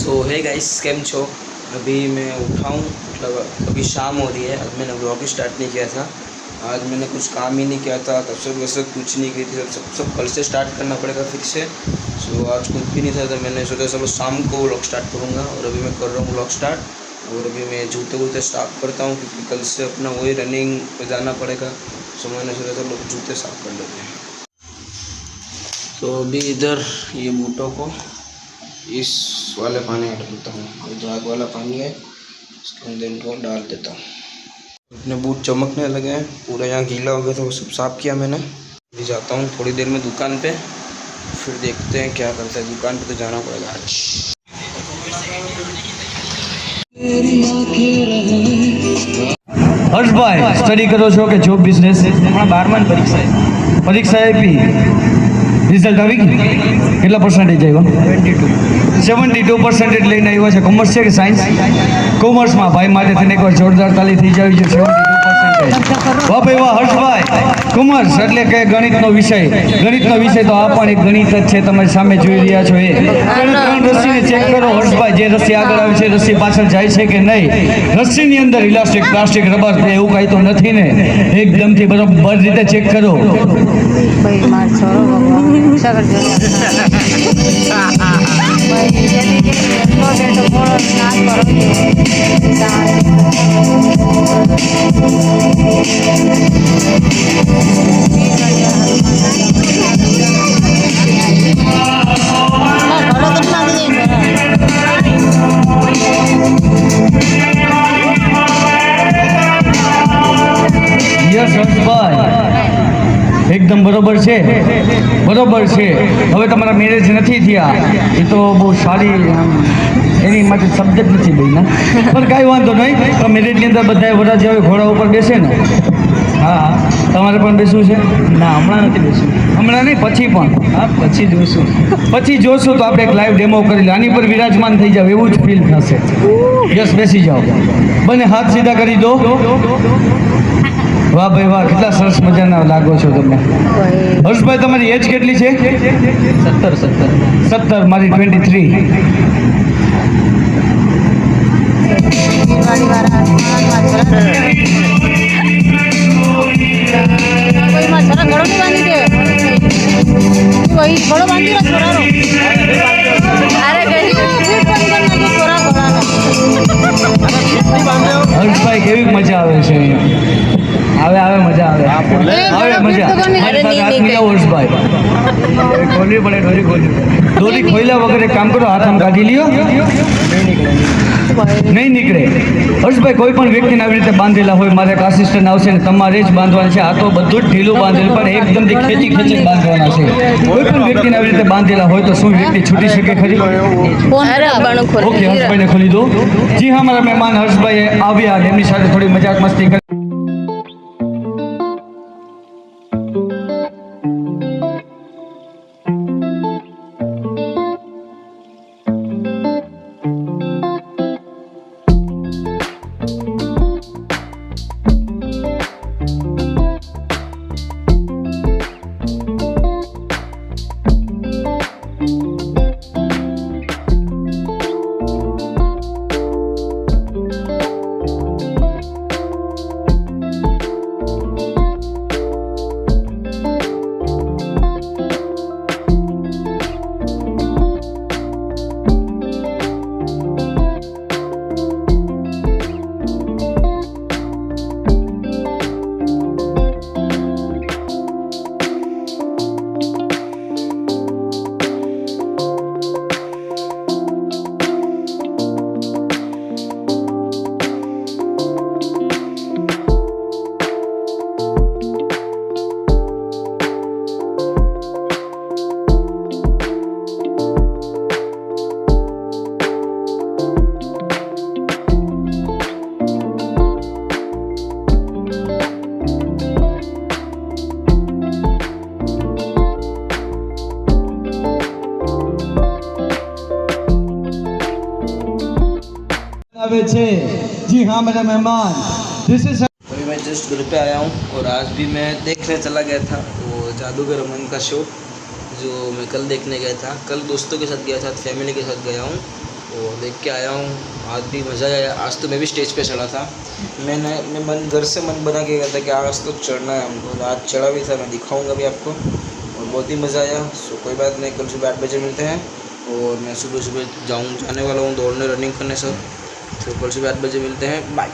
सो है गाइस, केम छो। अभी मैं उठा हूँ, मतलब अभी शाम हो रही है। अब मैंने व्लॉग ही स्टार्ट नहीं किया था। आज मैंने कुछ काम ही नहीं किया था, तब से वैसे कुछ नहीं की थी। सब कल से स्टार्ट करना पड़ेगा फिर से। सो आज कुछ भी नहीं था, तो मैंने सोचा चलो शाम को व्लॉग स्टार्ट करूँगा। और अभी मैं कर रहा हूँ व्लॉग स्टार्ट। और अभी मैं जूते वूते साफ़ करता हूँ, क्योंकि कल से अपना वही रनिंग पे जाना पड़ेगा। सो मैंने सोचा चलो जूते साफ़ कर लेते हैं। तो अभी इधर ये बूटों को इस वाले पानी में डालता हूँ। ये झाग वाला पानी है, इसके अंदर इनको डाल देता हूँ। अपने बूट चमकने लगे हैं, पूरा यहाँ गीला हो गया था, वो सब साफ़ किया मैंने। अभी जाता हूँ थोड़ी देर में दुकान पे, फिर देखते हैं क्या करते हैं। दुकान पे तो जाना पड़ेगा आज। હર્ષભાઈ સ્ટડી કરો છો કે જોબ બિઝનેસ? હમણાં 12માં પરીક્ષા આપી, રિઝલ્ટ આવી ગયું? કેટલા પર્સન્ટેજ આવ્યા? 72% લઈને આવ્યા છે. કોમર્સ છે કે સાયન્સ? કોમર્સમાં ભાઈ માટે થઈને એકવાર જોરદાર તાલી થઈ જવી છે. 72%. વાહ ભાઈ વાહ હર્ષભાઈ. કોમર્સ એટલે કે ગણિતનો વિષય. ગણિતનો વિષય તો આ પણ એક ગણિત જ છે, તમારી સામે જોઈ રહ્યા છો. એ ત્રણ રસીને ચેક કરો હર્ષભાઈ. જે રસી આગળ આવે છે, રસી પાછળ જાય છે કે નહીં? રસીની અંદર ઇલાસ્ટિક, પ્લાસ્ટિક, રબર એવું કાંઈ તો નથી ને? એકદમથી બરોબર રીતે ચેક કરો. યસ હર્ષભાઈ, એકદમ બરોબર છે, બરોબર છે. હવે તમારા મેરેજ નથી થયા, એ તો બહુ સારી એની માટે શબ્દ જ નથી ભાઈ, પણ કાંઈ વાંધો નહીં. તો મેરેજની અંદર બધા વરાજી હવે ઘોડા ઉપર બેસે ને? હા, તમારે પણ બેસવું છે? ના, હમણાં નથી બેસવું. હમણાં નહીં, પછી પણ? હા, પછી જોશું. પછી જોશું તો આપણે એક લાઈવ ડેમો કરી લે. આની પર વિરાજમાન થઈ જાવ એવું જ ફીલ થશે. યસ, બેસી જાઓ. બંને હાથ સીધા કરી દો. વાહ ભાઈ વાહ, કેટલા સરસ મજાના લાગો છો તમે. હર્ષભાઈ તમારી એજ કેટલી છે? 17. મારી 23. હર્ષભાઈ કેવી મજા આવે છે અહીંયા? આવે મજા આવે મજા. મારી સાથે હાથ મિલાવો હર્ષભાઈ. ખોલવી પડે, દોરી ખોલ્યા વગર એક કામ કરો, હાથ આમ કાઢી લ્યો. નહીં નીકળે. હર્ષભાઈ કોઈ પણ વ્યક્તિને આવી રીતે બાંધેલા હોય, મારે એક આસિસ્ટન્ટ આવશે ને તમારે જ બાંધવાના છે. આ તો બધું જ ઢીલું બાંધેલું, પણ એકદમથી ખેંચી બાંધવાના છે. કોઈ પણ વ્યક્તિને આવી રીતે બાંધેલા હોય તો શું વ્યક્તિ છૂટી શકે ખરી? ઓકે, હર્ષભાઈને ખોલી દો. જી હા, મારા મહેમાન હર્ષભાઈ આવ્યા, એમની સાથે થોડી મજાક મસ્તી કરી. जी हाँ मेरे मेहमान, दिस इज अभी मैं जस्ट घर पे आया हूँ और आज भी मैं देखने चला गया था वो जादूगर अमन का शो जो मैं कल देखने गया था। कल दोस्तों के साथ गया था, फैमिली के साथ गया हूँ तो देख के आया हूँ। आज भी मज़ा आया। आज तो मैं भी स्टेज पे चढ़ा था। मैं मन घर से मन बना के गया था कि आज तो चढ़ना है हमको। तो आज चढ़ा भी था, मैं दिखाऊंगा भी आपको। और बहुत ही मज़ा आया। सो कोई बात नहीं, कल सुबह 8 बजे मिलते हैं। और मैं सुबह सुबह जाने वाला हूँ दौड़ने, रनिंग करने सब। तो कल सुबह 8 बजे मिलते हैं। बाय।